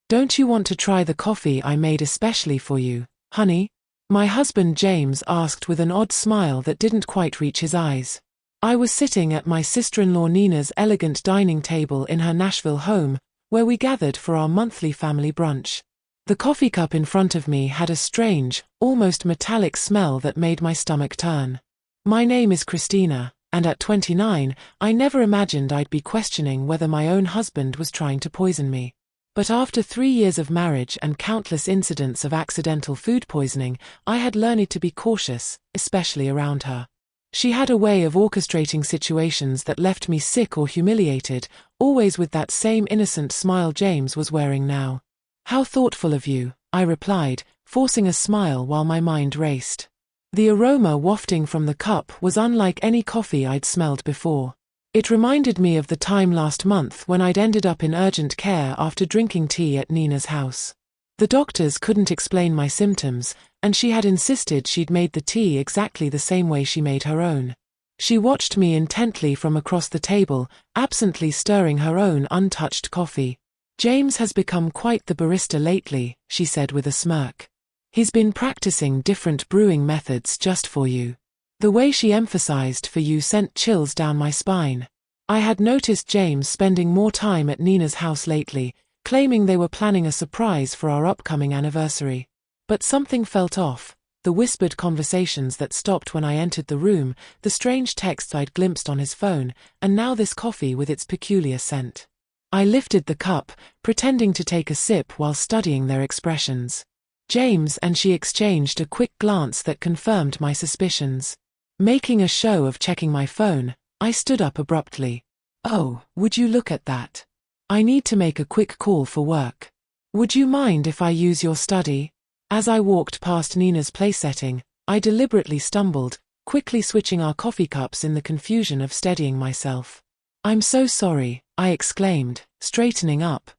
Don't you want to try the coffee I made especially for you, honey? My husband James asked with an odd smile that didn't quite reach his eyes. I was sitting at my sister-in-law Nina's elegant dining table in her Nashville home, where we gathered for our monthly family brunch. The coffee cup in front of me had a strange, almost metallic smell that made my stomach turn. My name is Christina, and at 29, I never imagined I'd be questioning whether my own husband was trying to poison me. But after 3 years of marriage and countless incidents of accidental food poisoning, I had learned to be cautious, especially around her. She had a way of orchestrating situations that left me sick or humiliated, always with that same innocent smile James was wearing now. How thoughtful of you, I replied, forcing a smile while my mind raced. The aroma wafting from the cup was unlike any coffee I'd smelled before. It reminded me of the time last month when I'd ended up in urgent care after drinking tea at Nina's house. The doctors couldn't explain my symptoms, and she had insisted she'd made the tea exactly the same way she made her own. She watched me intently from across the table, absently stirring her own untouched coffee. James has become quite the barista lately, she said with a smirk. He's been practicing different brewing methods just for you. The way she emphasized for you sent chills down my spine. I had noticed James spending more time at Nina's house lately, claiming they were planning a surprise for our upcoming anniversary. But something felt off. The whispered conversations that stopped when I entered the room, the strange texts I'd glimpsed on his phone, and now this coffee with its peculiar scent. I lifted the cup, pretending to take a sip while studying their expressions. James and she exchanged a quick glance that confirmed my suspicions. Making a show of checking my phone, I stood up abruptly. Oh, would you look at that? I need to make a quick call for work. Would you mind if I use your study? As I walked past Nina's place setting, I deliberately stumbled, quickly switching our coffee cups in the confusion of steadying myself. I'm so sorry, I exclaimed, straightening up.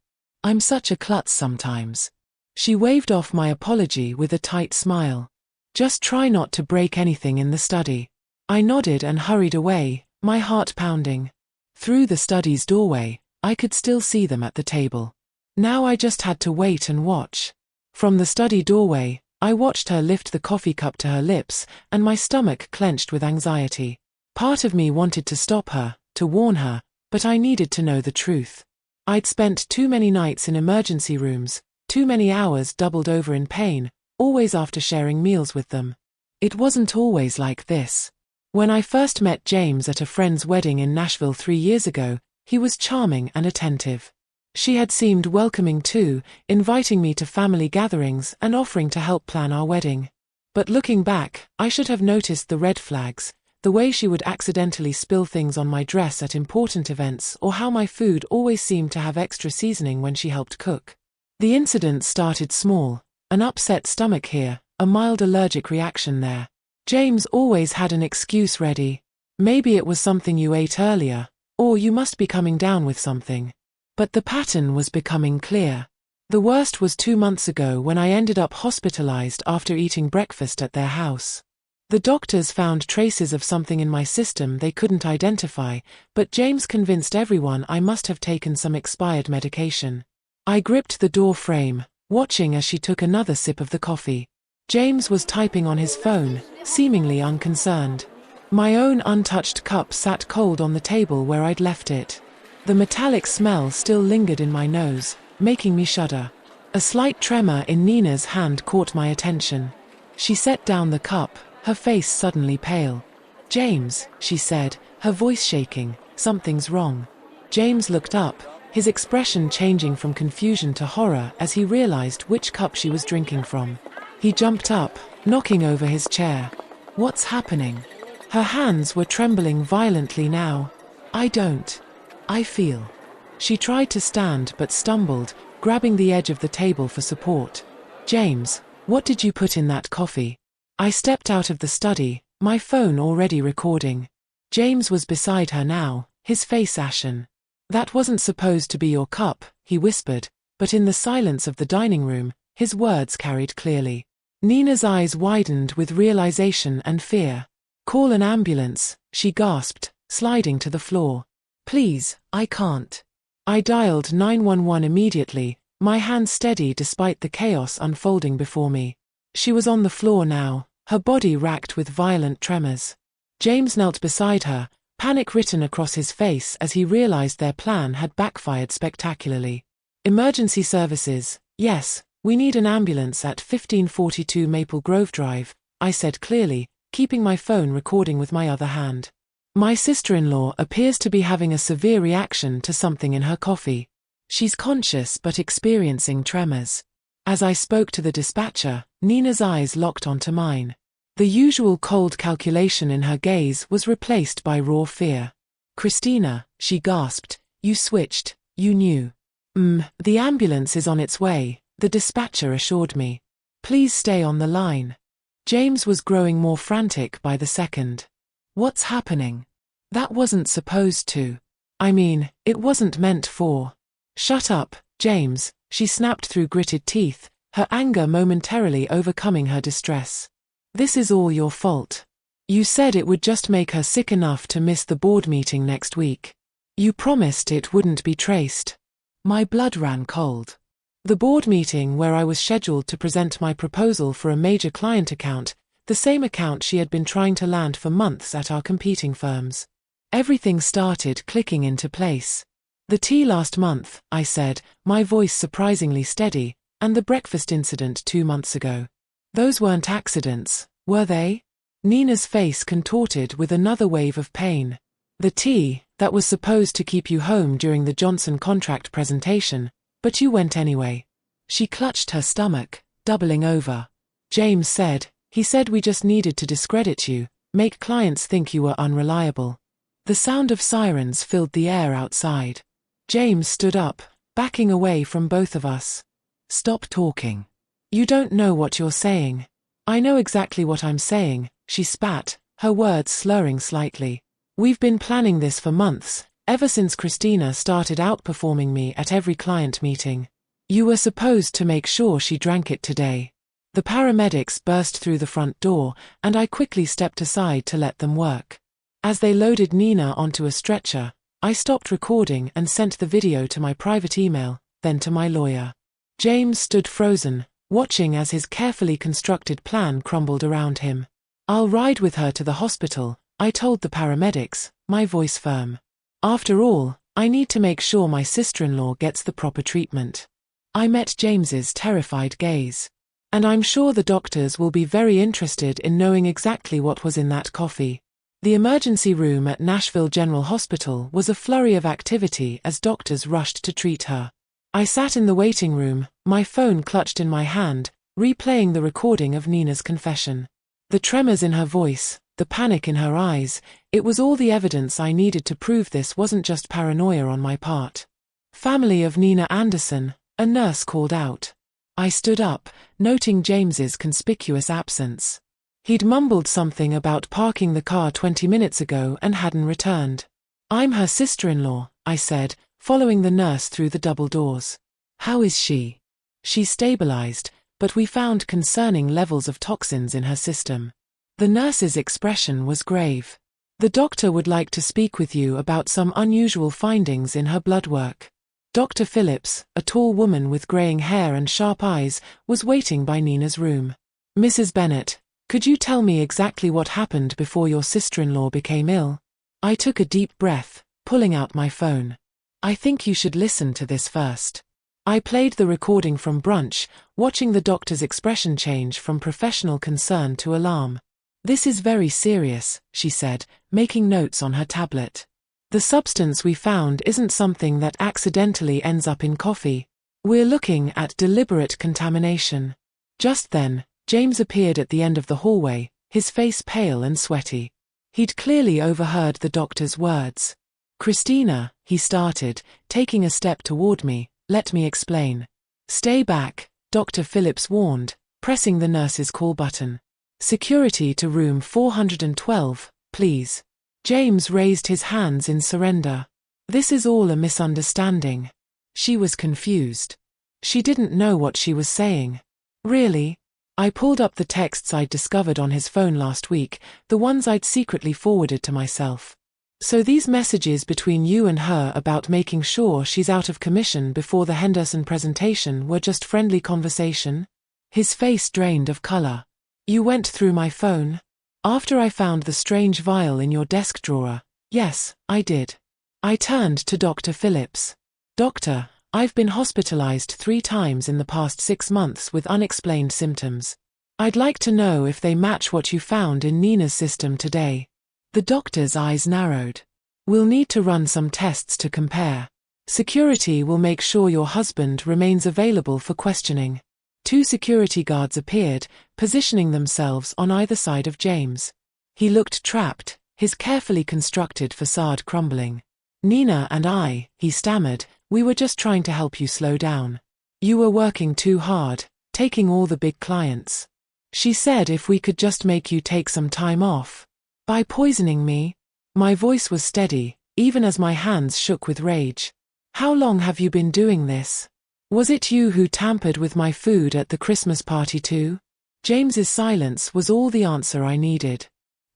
I'm such a klutz sometimes. She waved off my apology with a tight smile. Just try not to break anything in the study. I nodded and hurried away, my heart pounding. Through the study's doorway, I could still see them at the table. Now I just had to wait and watch. From the study doorway, I watched her lift the coffee cup to her lips, and my stomach clenched with anxiety. Part of me wanted to stop her, to warn her, but I needed to know the truth. I'd spent too many nights in emergency rooms, too many hours doubled over in pain, always after sharing meals with them. It wasn't always like this. When I first met James at a friend's wedding in Nashville 3 years ago, he was charming and attentive. She had seemed welcoming too, inviting me to family gatherings and offering to help plan our wedding. But looking back, I should have noticed the red flags, the way she would accidentally spill things on my dress at important events, or how my food always seemed to have extra seasoning when she helped cook. The incident started small, an upset stomach here, a mild allergic reaction there. James always had an excuse ready. Maybe it was something you ate earlier, or you must be coming down with something. But the pattern was becoming clear. The worst was 2 months ago when I ended up hospitalized after eating breakfast at their house. The doctors found traces of something in my system they couldn't identify, but James convinced everyone I must have taken some expired medication. I gripped the door frame, watching as she took another sip of the coffee. James was typing on his phone, seemingly unconcerned. My own untouched cup sat cold on the table where I'd left it. The metallic smell still lingered in my nose, making me shudder. A slight tremor in Nina's hand caught my attention. She set down the cup, her face suddenly pale. "James," she said, her voice shaking, "something's wrong." James looked up, his expression changing from confusion to horror as he realized which cup she was drinking from. He jumped up, knocking over his chair. "What's happening?" Her hands were trembling violently now. I feel." She tried to stand but stumbled, grabbing the edge of the table for support. "James, what did you put in that coffee?" I stepped out of the study, my phone already recording. James was beside her now, his face ashen. "That wasn't supposed to be your cup," he whispered, but in the silence of the dining room, his words carried clearly. Nina's eyes widened with realization and fear. "Call an ambulance," she gasped, sliding to the floor. "Please, I can't." I dialed 911 immediately, my hand steady despite the chaos unfolding before me. She was on the floor now, her body racked with violent tremors. James knelt beside her, panic written across his face as he realized their plan had backfired spectacularly. Emergency services, yes, we need an ambulance at 1542 Maple Grove Drive, I said clearly, keeping my phone recording with my other hand. My sister-in-law appears to be having a severe reaction to something in her coffee. She's conscious but experiencing tremors. As I spoke to the dispatcher, Nina's eyes locked onto mine. The usual cold calculation in her gaze was replaced by raw fear. "Christina," she gasped, "you switched, you knew." The ambulance is on its way," the dispatcher assured me. "Please stay on the line." James was growing more frantic by the second. "What's happening? That wasn't supposed to. I mean, it wasn't meant for." "Shut up, James," she snapped through gritted teeth, her anger momentarily overcoming her distress. "This is all your fault. You said it would just make her sick enough to miss the board meeting next week. You promised it wouldn't be traced." My blood ran cold. The board meeting where I was scheduled to present my proposal for a major client account, the same account she had been trying to land for months at our competing firms. Everything started clicking into place. "The tea last month," I said, my voice surprisingly steady, "and the breakfast incident 2 months ago. Those weren't accidents, were they?" Nina's face contorted with another wave of pain. "The tea, that was supposed to keep you home during the Johnson contract presentation, but you went anyway." She clutched her stomach, doubling over. "James said, he said we just needed to discredit you, make clients think you were unreliable." The sound of sirens filled the air outside. James stood up, backing away from both of us. "Stop talking. You don't know what you're saying." "I know exactly what I'm saying," she spat, her words slurring slightly. "We've been planning this for months, ever since Christina started outperforming me at every client meeting. You were supposed to make sure she drank it today." The paramedics burst through the front door, and I quickly stepped aside to let them work. As they loaded Nina onto a stretcher, I stopped recording and sent the video to my private email, then to my lawyer. James stood frozen, watching as his carefully constructed plan crumbled around him. "I'll ride with her to the hospital," I told the paramedics, my voice firm. "After all, I need to make sure my sister-in-law gets the proper treatment." I met James's terrified gaze. "And I'm sure the doctors will be very interested in knowing exactly what was in that coffee." The emergency room at Nashville General Hospital was a flurry of activity as doctors rushed to treat her. I sat in the waiting room, my phone clutched in my hand, replaying the recording of Nina's confession. The tremors in her voice, the panic in her eyes, it was all the evidence I needed to prove this wasn't just paranoia on my part. "Family of Nina Anderson," a nurse called out. I stood up, noting James's conspicuous absence. He'd mumbled something about parking the car 20 minutes ago and hadn't returned. "I'm her sister-in-law," I said, following the nurse through the double doors. "How is she?" "She's stabilized, but we found concerning levels of toxins in her system." The nurse's expression was grave. "The doctor would like to speak with you about some unusual findings in her blood work." Dr. Phillips, a tall woman with graying hair and sharp eyes, was waiting by Nina's room. "Mrs. Bennett, could you tell me exactly what happened before your sister-in-law became ill?" I took a deep breath, pulling out my phone. "I think you should listen to this first." I played the recording from brunch, watching the doctor's expression change from professional concern to alarm. "This is very serious," she said, making notes on her tablet. "The substance we found isn't something that accidentally ends up in coffee. We're looking at deliberate contamination." Just then, James appeared at the end of the hallway, his face pale and sweaty. He'd clearly overheard the doctor's words. "Christina," he started, taking a step toward me, "let me explain." "Stay back," Dr. Phillips warned, pressing the nurse's call button. "Security to room 412, please." James raised his hands in surrender. "This is all a misunderstanding." She was confused. She didn't know what she was saying. "Really?" I pulled up the texts I'd discovered on his phone last week, the ones I'd secretly forwarded to myself. So these messages between you and her about making sure she's out of commission before the Henderson presentation were just friendly conversation? His face drained of color. You went through my phone? After I found the strange vial in your desk drawer? Yes, I did. I turned to Dr. Phillips. Doctor, I've been hospitalized 3 times in the past 6 months with unexplained symptoms. I'd like to know if they match what you found in Nina's system today. The doctor's eyes narrowed. We'll need to run some tests to compare. Security will make sure your husband remains available for questioning. 2 security guards appeared, positioning themselves on either side of James. He looked trapped, his carefully constructed facade crumbling. Nina and I, he stammered, we were just trying to help you slow down. You were working too hard, taking all the big clients. She said if we could just make you take some time off. By poisoning me? My voice was steady, even as my hands shook with rage. How long have you been doing this? Was it you who tampered with my food at the Christmas party too? James's silence was all the answer I needed.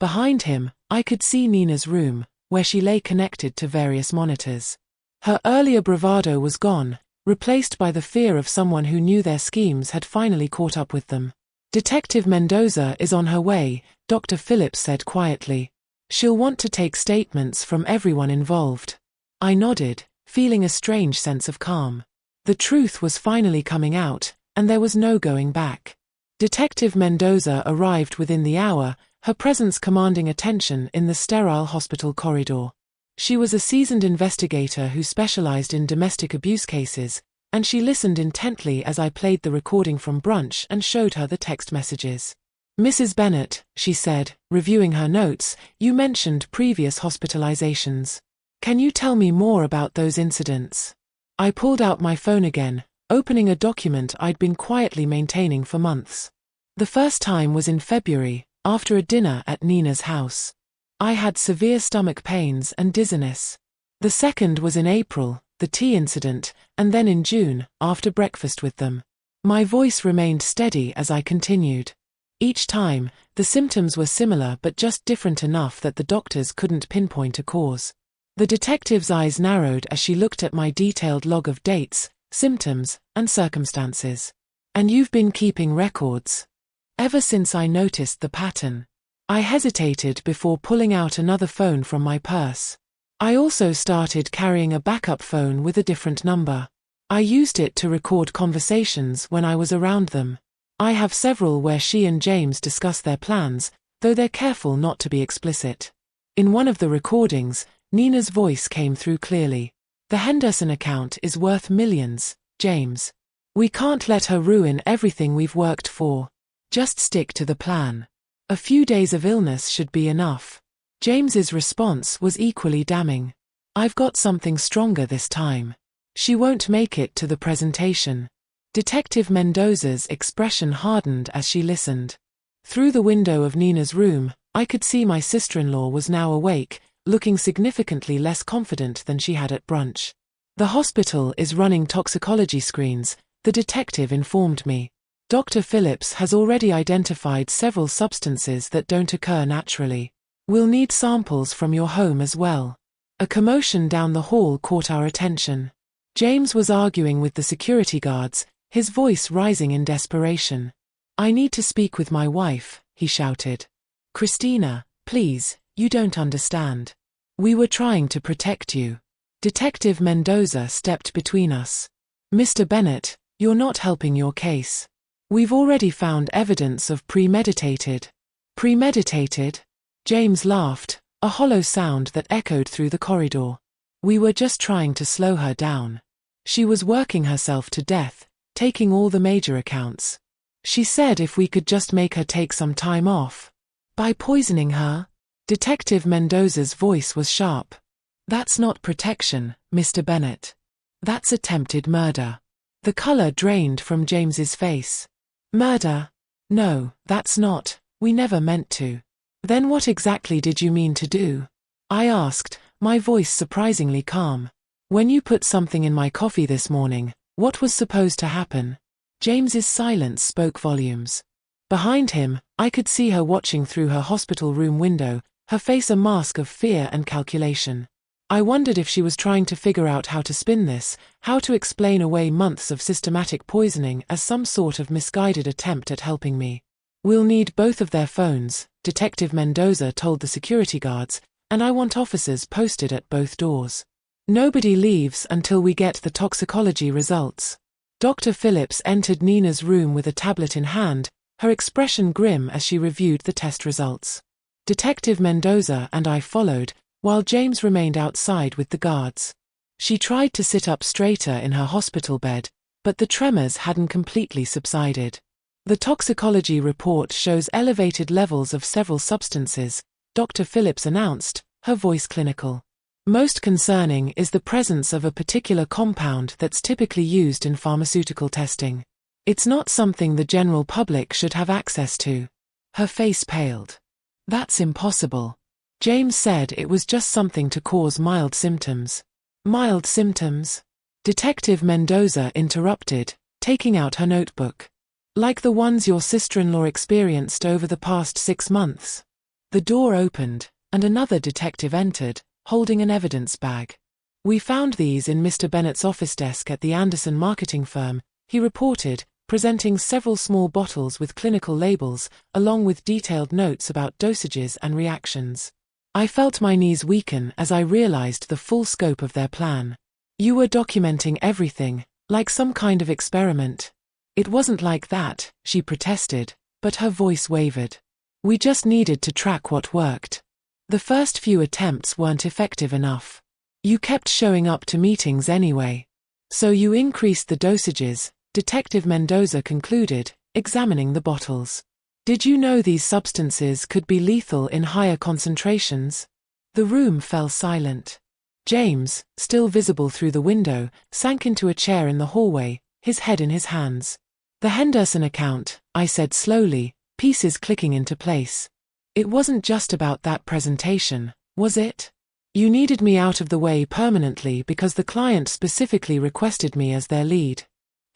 Behind him, I could see Nina's room, where she lay connected to various monitors. Her earlier bravado was gone, replaced by the fear of someone who knew their schemes had finally caught up with them. Detective Mendoza is on her way, Dr. Phillips said quietly. She'll want to take statements from everyone involved. I nodded, feeling a strange sense of calm. The truth was finally coming out, and there was no going back. Detective Mendoza arrived within the hour, her presence commanding attention in the sterile hospital corridor. She was a seasoned investigator who specialized in domestic abuse cases, and she listened intently as I played the recording from brunch and showed her the text messages. Mrs. Bennett, she said, reviewing her notes, you mentioned previous hospitalizations. Can you tell me more about those incidents? I pulled out my phone again, opening a document I'd been quietly maintaining for months. The first time was in February, after a dinner at Nina's house. I had severe stomach pains and dizziness. The second was in April, the tea incident, and then in June, after breakfast with them. My voice remained steady as I continued. Each time, the symptoms were similar but just different enough that the doctors couldn't pinpoint a cause. The detective's eyes narrowed as she looked at my detailed log of dates, symptoms, and circumstances. And you've been keeping records? Ever since I noticed the pattern. I hesitated before pulling out another phone from my purse. I also started carrying a backup phone with a different number. I used it to record conversations when I was around them. I have several where she and James discuss their plans, though they're careful not to be explicit. In one of the recordings, Nina's voice came through clearly. The Henderson account is worth millions, James. We can't let her ruin everything we've worked for. Just stick to the plan. A few days of illness should be enough. James's response was equally damning. I've got something stronger this time. She won't make it to the presentation. Detective Mendoza's expression hardened as she listened. Through the window of Nina's room, I could see my sister-in-law was now awake, looking significantly less confident than she had at brunch. The hospital is running toxicology screens, the detective informed me. Dr. Phillips has already identified several substances that don't occur naturally. We'll need samples from your home as well. A commotion down the hall caught our attention. James was arguing with the security guards, his voice rising in desperation. I need to speak with my wife, he shouted. Christina, please, you don't understand. We were trying to protect you. Detective Mendoza stepped between us. Mr. Bennett, you're not helping your case. We've already found evidence of premeditated. Premeditated? James laughed, a hollow sound that echoed through the corridor. We were just trying to slow her down. She was working herself to death, taking all the major accounts. She said if we could just make her take some time off. By poisoning her? Detective Mendoza's voice was sharp. That's not protection, Mr. Bennett. That's attempted murder. The color drained from James's face. Murder? No, that's not. We never meant to. Then what exactly did you mean to do? I asked, my voice surprisingly calm. When you put something in my coffee this morning, what was supposed to happen? James's silence spoke volumes. Behind him, I could see her watching through her hospital room window, her face a mask of fear and calculation. I wondered if she was trying to figure out how to spin this, how to explain away months of systematic poisoning as some sort of misguided attempt at helping me. "We'll need both of their phones," Detective Mendoza told the security guards, "and I want officers posted at both doors. Nobody leaves until we get the toxicology results." Dr. Phillips entered Nina's room with a tablet in hand, her expression grim as she reviewed the test results. Detective Mendoza and I followed, while James remained outside with the guards. She tried to sit up straighter in her hospital bed, but the tremors hadn't completely subsided. "The toxicology report shows elevated levels of several substances," Dr. Phillips announced, her voice clinical. "Most concerning is the presence of a particular compound that's typically used in pharmaceutical testing. It's not something the general public should have access to." Her face paled. "That's impossible." James said it was just something to cause mild symptoms. "Mild symptoms?" Detective Mendoza interrupted, taking out her notebook. "Like the ones your sister-in-law experienced over the past 6 months." The door opened, and another detective entered, holding an evidence bag. "We found these in Mr. Bennett's office desk at the Anderson marketing firm," he reported, presenting several small bottles with clinical labels, along with detailed notes about dosages and reactions. I felt my knees weaken as I realized the full scope of their plan. "You were documenting everything, like some kind of experiment." "It wasn't like that," she protested, but her voice wavered. "We just needed to track what worked. The first few attempts weren't effective enough. You kept showing up to meetings anyway. So you increased the dosages," Detective Mendoza concluded, examining the bottles. "Did you know these substances could be lethal in higher concentrations?" The room fell silent. James, still visible through the window, sank into a chair in the hallway, his head in his hands. "The Henderson account," I said slowly, pieces clicking into place. "It wasn't just about that presentation, was it? You needed me out of the way permanently because the client specifically requested me as their lead."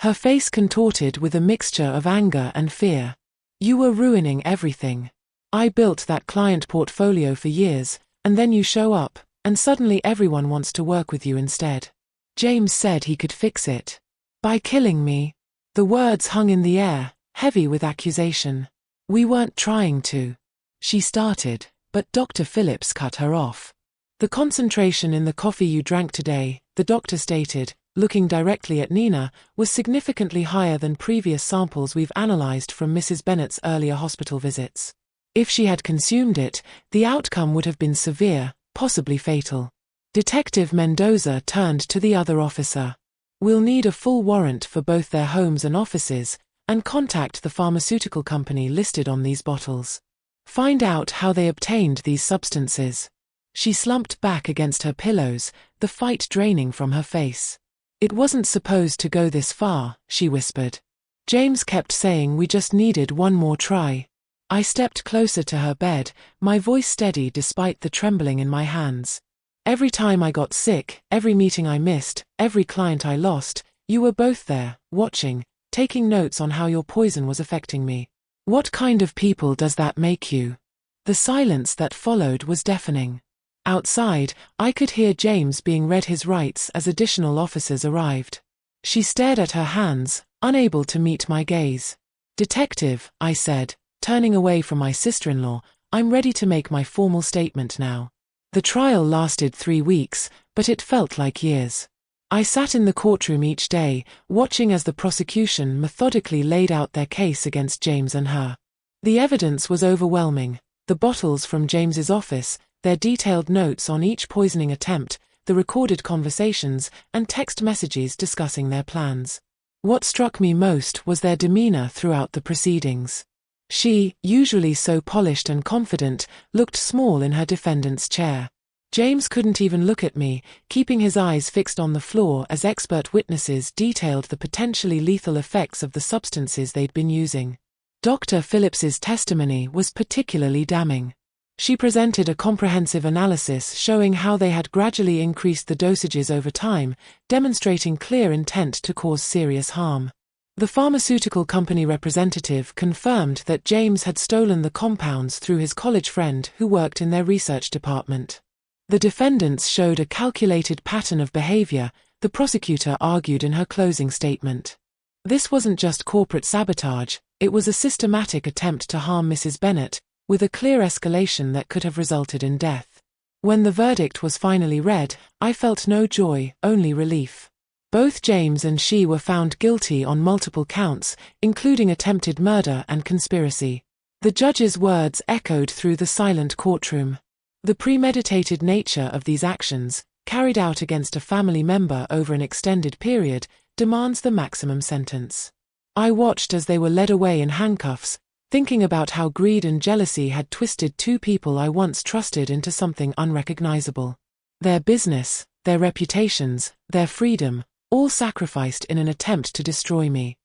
Her face contorted with a mixture of anger and fear. "You were ruining everything. I built that client portfolio for years, and then you show up, and suddenly everyone wants to work with you instead." James said he could fix it. "By killing me." The words hung in the air, heavy with accusation. "We weren't trying to." She started, but Dr. Phillips cut her off. "The concentration in the coffee you drank today," the doctor stated, looking directly at Nina, "was significantly higher than previous samples we've analyzed from Mrs. Bennett's earlier hospital visits. If she had consumed it, the outcome would have been severe, possibly fatal." Detective Mendoza turned to the other officer. "We'll need a full warrant for both their homes and offices, and contact the pharmaceutical company listed on these bottles. Find out how they obtained these substances." She slumped back against her pillows, the fight draining from her face. "It wasn't supposed to go this far," she whispered. "James kept saying we just needed one more try." I stepped closer to her bed, my voice steady despite the trembling in my hands. "Every time I got sick, every meeting I missed, every client I lost, you were both there, watching, taking notes on how your poison was affecting me. What kind of people does that make you?" The silence that followed was deafening. Outside, I could hear James being read his rights as additional officers arrived. She stared at her hands, unable to meet my gaze. "Detective," I said, turning away from my sister-in-law, "I'm ready to make my formal statement now." The trial lasted 3 weeks, but it felt like years. I sat in the courtroom each day, watching as the prosecution methodically laid out their case against James and her. The evidence was overwhelming. The bottles from James's office, their detailed notes on each poisoning attempt, the recorded conversations, and text messages discussing their plans. What struck me most was their demeanor throughout the proceedings. She, usually so polished and confident, looked small in her defendant's chair. James couldn't even look at me, keeping his eyes fixed on the floor as expert witnesses detailed the potentially lethal effects of the substances they'd been using. Dr. Phillips's testimony was particularly damning. She presented a comprehensive analysis showing how they had gradually increased the dosages over time, demonstrating clear intent to cause serious harm. The pharmaceutical company representative confirmed that James had stolen the compounds through his college friend who worked in their research department. The defendants showed a calculated pattern of behavior, the prosecutor argued in her closing statement. This wasn't just corporate sabotage, it was a systematic attempt to harm Mrs. Bennet, with a clear escalation that could have resulted in death. When the verdict was finally read, I felt no joy, only relief. Both James and she were found guilty on multiple counts, including attempted murder and conspiracy. The judge's words echoed through the silent courtroom. The premeditated nature of these actions, carried out against a family member over an extended period, demands the maximum sentence. I watched as they were led away in handcuffs, thinking about how greed and jealousy had twisted two people I once trusted into something unrecognizable. Their business, their reputations, their freedom, all sacrificed in an attempt to destroy me.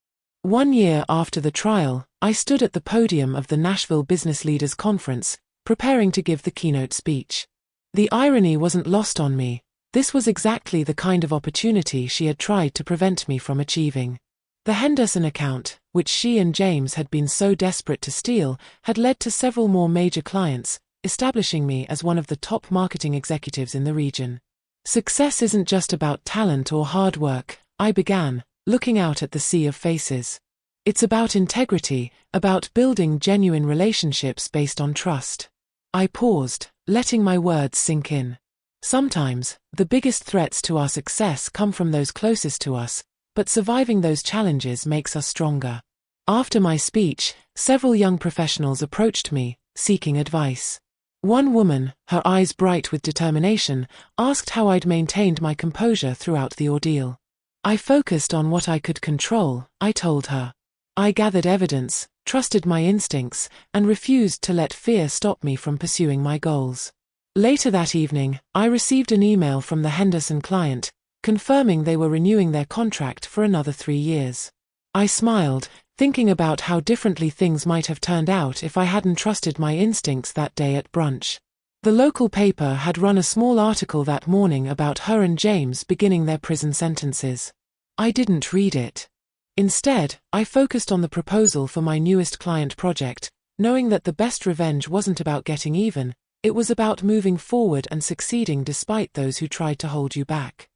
1 year after the trial, I stood at the podium of the Nashville Business Leaders Conference, preparing to give the keynote speech. The irony wasn't lost on me. This was exactly the kind of opportunity she had tried to prevent me from achieving. The Henderson account, which she and James had been so desperate to steal, had led to several more major clients, establishing me as one of the top marketing executives in the region. Success isn't just about talent or hard work, I began, looking out at the sea of faces. It's about integrity, about building genuine relationships based on trust. I paused, letting my words sink in. Sometimes, the biggest threats to our success come from those closest to us, but surviving those challenges makes us stronger. After my speech, several young professionals approached me, seeking advice. One woman, her eyes bright with determination, asked how I'd maintained my composure throughout the ordeal. I focused on what I could control, I told her. I gathered evidence, trusted my instincts, and refused to let fear stop me from pursuing my goals. Later that evening, I received an email from the Henderson client, confirming they were renewing their contract for another 3 years. I smiled, thinking about how differently things might have turned out if I hadn't trusted my instincts that day at brunch. The local paper had run a small article that morning about her and James beginning their prison sentences. I didn't read it. Instead, I focused on the proposal for my newest client project, knowing that the best revenge wasn't about getting even, it was about moving forward and succeeding despite those who tried to hold you back.